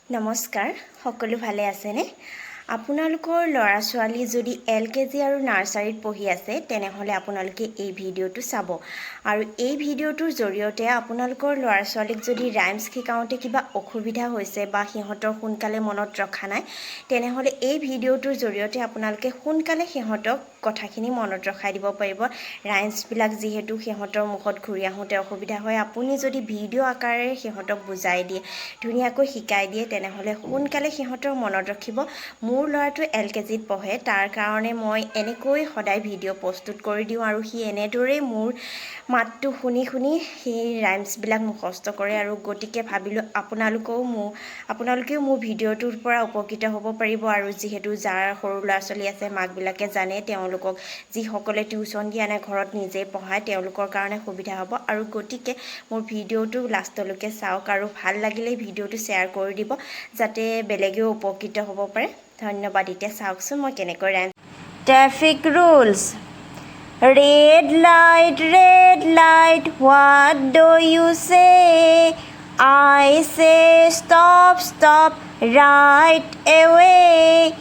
নমস্কাৰ সকলো ভালে আছেনে আপোনালোকৰ ল'ৰা ছোৱালী যদি এলকেজি আৰু নাৰ্সাৰীত পঢ়ি আছে তেনেহলে আপোনালোকে এই ভিডিওটো চাব আৰু এই ভিডিওটোৰ জৰিয়তে আপোনালোকৰ ল'ৰা ছোৱালীক যদি ৰাইমছ শিকাওঁতে কিবা অসুবিধা হৈছে বা সিহঁতৰ সোনকালে মনত ৰখা নাই তেনেহলে এই ভিডিওটোৰ জৰিয়তে আপোনালোকে সোনকালে সিহঁতক কথাখিনি মনত ৰখাই দিব পাৰিব ৰাইমছ বিলাক যেহেতু সিহঁতৰ মুখত ঘূৰি আহোঁতে অসুবিধা হয় আপুনি যদি ভিডিও আকাৰে সিহঁতক বুজাই দিয়ে ধুনীয়াকৈ শিকাই দিয়ে তেনেহলে সোনকালে সিহঁতৰ মনত ৰাখিব মোৰ ল'ৰাটো এলকেজিত পঢ়ে তাৰ কাৰণে মই এনেকৈ সদায় ভিডিও প্ৰস্তুত কৰি দিওঁ আৰু সি এনেদৰেই মোৰ মাতটো শুনি শুনি সেই ৰাইমছ বিলাক মুখস্থ কৰে আৰু গতিকে ভাবিলো আপোনালোকেও মোৰ ভিডিওটোৰ পৰা উপকৃত হ'ব পাৰিব আৰু যেহেতু যাৰ সৰু ল'ৰা ছোৱালী আছে মাক বিলাকে জানে তেওঁলোকক যিসকলে টিউচন দিয়া নাই ঘৰত নিজে পঢ়ায় তেওঁলোকৰ কাৰণে সুবিধা হ'ব আৰু গতিকে মোৰ ভিডিওটো লাষ্টলৈকে চাওক আৰু ভাল লাগিলে ভিডিওটো শ্বেয়াৰ কৰি দিব যাতে বেলেগেও উপকৃত হ'ব পাৰে ধন্যবাদ এতিয়া চাওকচোন মই কেনেকৈ rhyme traffic rules red light what do you say I say stop right away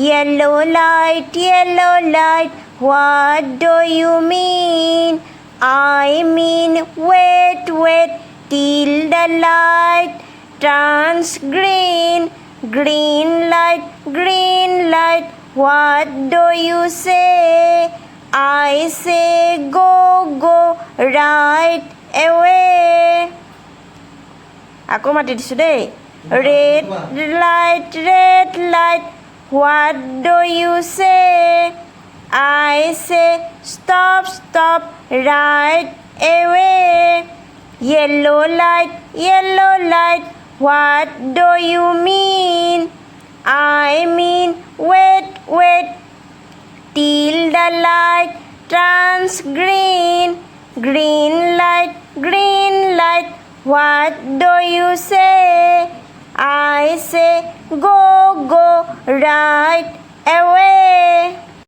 yellow light what do you mean I mean wait till the light turns green light what do you say I say go right away আকৌ মাতি দিছো দেই red light what do you say I say stop right away yellow light what do you mean I mean wait till the light turns green light what do you say I say go right away